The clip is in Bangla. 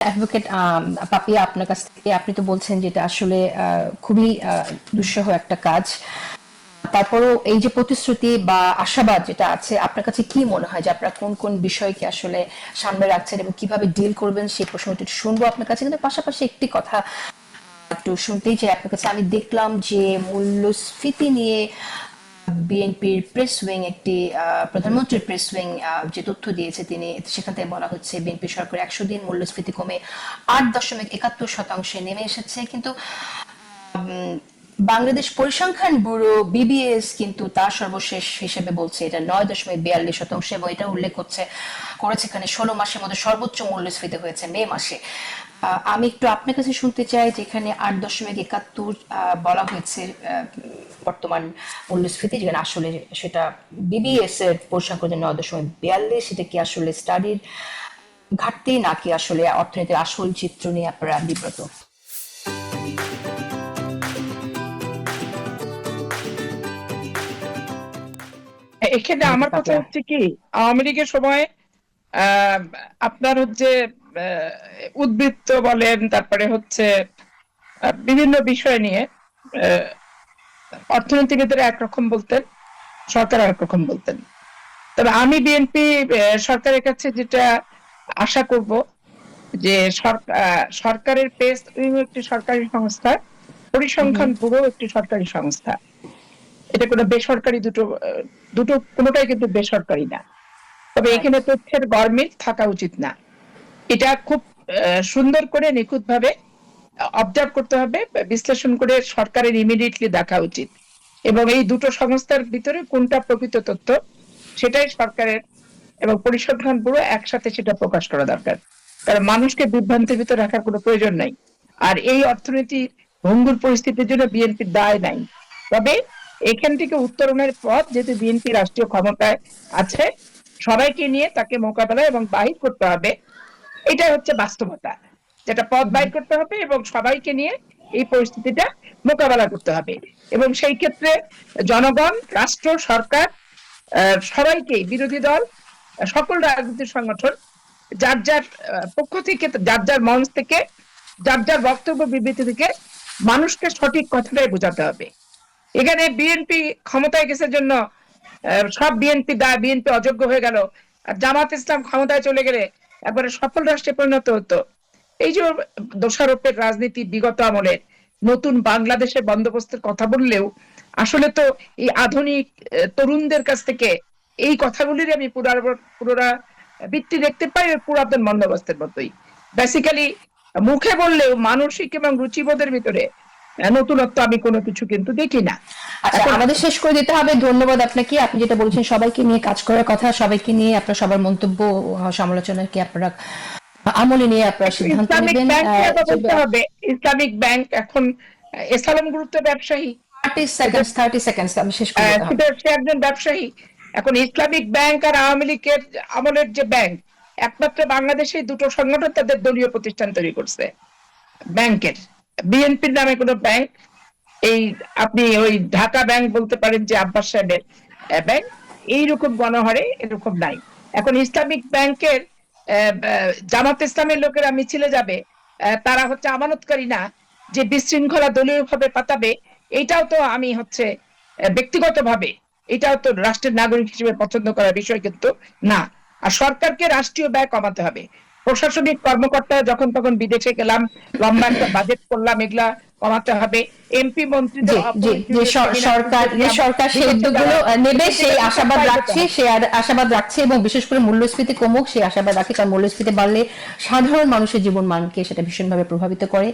অ্যাডভোকেট পাপিয়া, আপনার কাছ থেকে আপনি তো বলছেন যে এটা আসলে খুবই দুঃসহ একটা কাজ। তারপরও এই যে প্রতিশ্রুতি বা আশাবাদ যেটা আছে, আপনার কাছে কি মনে হয় যে আপনারা কোন কোন বিষয়কে আসলে সামনে রাখছেন এবং কিভাবে ডিল করবেন সেই প্রশ্নটি একটু শুনবো আপনার কাছে। কিন্তু পাশাপাশি একটি কথা একটু শুনতেই চাই আপনার কাছে। আমি দেখলাম যে মূল্যস্ফীতি নিয়ে বিএনপির প্রেস উইং একটি প্রধানমন্ত্রীর প্রেস উইং যে তথ্য দিয়েছে তিনি, সেখান থেকে বলা হচ্ছে বিএনপি সরকার 100 দিন মূল্যস্ফীতি কমে 8.71% নেমে এসেছে। কিন্তু বাংলাদেশ পরিসংখ্যান ব্যুরো বিবিএস কিন্তু তার সর্বশেষ হিসেবে বলছে এটা 9.42%, এবং এটা উল্লেখ করেছে এখানে 16 মাসের মধ্যে সর্বোচ্চ মূল্যস্ফীতি হয়েছে মে মাসে। আমি একটু আপনার কাছে শুনতে চাই যে এখানে 8.71 বলা হয়েছে বর্তমান মূল্যস্ফীতি, যেখানে আসলে সেটা বিবিএস এর পরিসংখ্যান 9.42, সেটা কি আসলে স্টাডির ঘাটতি নাকি আসলে অর্থনীতির আসল চিত্র নিয়ে আপনারা বিব্রত? এখানে আমার কথা হচ্ছে কি, আওয়ামী লীগের সময় আহ, আপনার হচ্ছে আহ, উদ্বৃত্ত বলেন, তারপরে হচ্ছে বিভিন্ন বিষয় নিয়ে আহ, অর্থনীতিবিদরা একরকম বলতেন, সরকার একরকম বলতেন। তবে আমি বিএনপি সরকারের কাছে যেটা আশা করব যে সরকারের পেস উইং একটি সরকারি সংস্থা, পরিসংখ্যান ব্যুরো একটি সরকারি সংস্থা। এটা কোনো বেসরকারি, দুটো কোনোটাই কিন্তু বেসরকারি না। তবে এখানে তথ্যের গরমিল থাকা উচিত না। এটা খুব সুন্দর করে নিখুঁত ভাবে অবজার্ভ করতে হবে, বিশ্লেষণ করে সরকারের ইমিডিয়েটলি দেখা উচিত, এবং এই দুটো সংস্থার ভিতরে কোনটা প্রকৃত তথ্য সেটাই সরকারের এবং পরিসংখ্যান ব্যুরো একসাথে সেটা প্রকাশ করা দরকার। কারণ মানুষকে বিভ্রান্তির ভিতরে রাখার কোনো প্রয়োজন নাই। আর এই অর্থনীতির ভঙ্গুর পরিস্থিতির জন্য বিএনপির দায় নাই। তবে এখান থেকে উত্তরণের পথ, যেহেতু বিএনপি রাষ্ট্রীয় ক্ষমতায় আছে, সবাইকে নিয়ে তাকে মোকাবেলা এবং বাহির করতে হবে। এটাই হচ্ছে বাস্তবতা, যেটা পথ বাইর করতে হবে এবং সবাইকে নিয়ে এই পরিস্থিতিটা মোকাবেলা করতে হবে। এবং সেই ক্ষেত্রে জনগণ, রাষ্ট্র, সরকার, সবাইকে, বিরোধী দল, সকল রাজনৈতিক সংগঠন যার যার পক্ষ থেকে, যার যার মঞ্চ থেকে, যার যার বক্তব্য বিবৃতি থেকে মানুষকে সঠিক কথাটাই বোঝাতে হবে। এখানে বিএনপি ক্ষমতায় গেছে জন্য সব বিএনপি দায়, বিএনপি অযোগ্য হয়ে গেল, আর জামাত ইসলাম ক্ষমতায় চলে গেলে একবারে সফল রাষ্ট্রে পরিণত হতো। এই যে দোষারোপের রাজনীতি বিগত আমলের, নতুন বাংলাদেশের বন্দোবস্তের কথা বললেও আসলে তো এই আধুনিক তরুণদের কাছ থেকে এই কথাগুলির আমি পুনরাবৃত্তি দেখতে পাই, পুরাতন বন্দোবস্তের মতোই। বেসিক্যালি মুখে বললেও মানসিক এবং রুচিবোধের ভিতরে নতুনত্ব আমি কোনো কিছু কিন্তু দেখি না। আচ্ছা, আমাদের শেষ করে দিতে হবে। ধন্যবাদ আপনাকে। আপনি যেটা বলেছেন সবাইকে নিয়ে কাজ করার কথা, সবাইকে নিয়ে আপনার সবার মন্তব্য সমালোচনাকে আপনারা আমলে নিয়ে আপনারা সিদ্ধান্ত ইসলামিক নেবেন। ব্যাংক বলতে হবে, ইসলামিক ব্যাংক এখন এসালাম গ্রুপ তো ব্যবসায়ী, 30 সেকেন্ডস আমি শেষ করে দিতে হবে। সে একজন ব্যবসায়ী। এখন ইসলামিক ব্যাংক আর আওয়ামী লীগের আমলের যে ব্যাংক, একমাত্র বাংলাদেশে দুটো সংগঠন তাদের দলীয় প্রতিষ্ঠান তৈরি করছে ব্যাংকের। বিএনপির নামে কোনো ব্যাংক, এই আপনি ওই ঢাকা ব্যাংক বলতে পারেন যে আব্বাস সাহেবের ব্যাংক, এইরকম গণহারে এরকম নাই। এখন ইসলামিক ব্যাংকের জামাত ইসলামের লোকেরা মিছিলে যাবে, তারা হচ্ছে আমানতকারী না, যে বিশৃঙ্খলা দলীয় ভাবে পাতাবে, এটাও তো আমি হচ্ছে ব্যক্তিগতভাবে, এটাও তো রাষ্ট্রের নাগরিক হিসেবে পছন্দ করার বিষয় কিন্তু না। আর সরকারকে রাষ্ট্রীয় ব্যয় কমাতে হবে। প্রশাসনিক কর্মকর্তা যখন তখন বিদেশে গেলাম, লম্বা একটা বাজেট করলাম, এগুলা কমাতে হবে। এমপি মন্ত্রীদের সরকার সেই উদ্যোগগুলো নেবে সেই আশাবাদ রাখছে, আশাবাদ রাখছে, এবং বিশেষ করে মূল্যস্ফীতি কমুক সেই আশাবাদ রাখে, কারণ মূল্যস্ফীতি বাড়লে সাধারণ মানুষের জীবন মানকে সেটা ভীষণভাবে প্রভাবিত করে।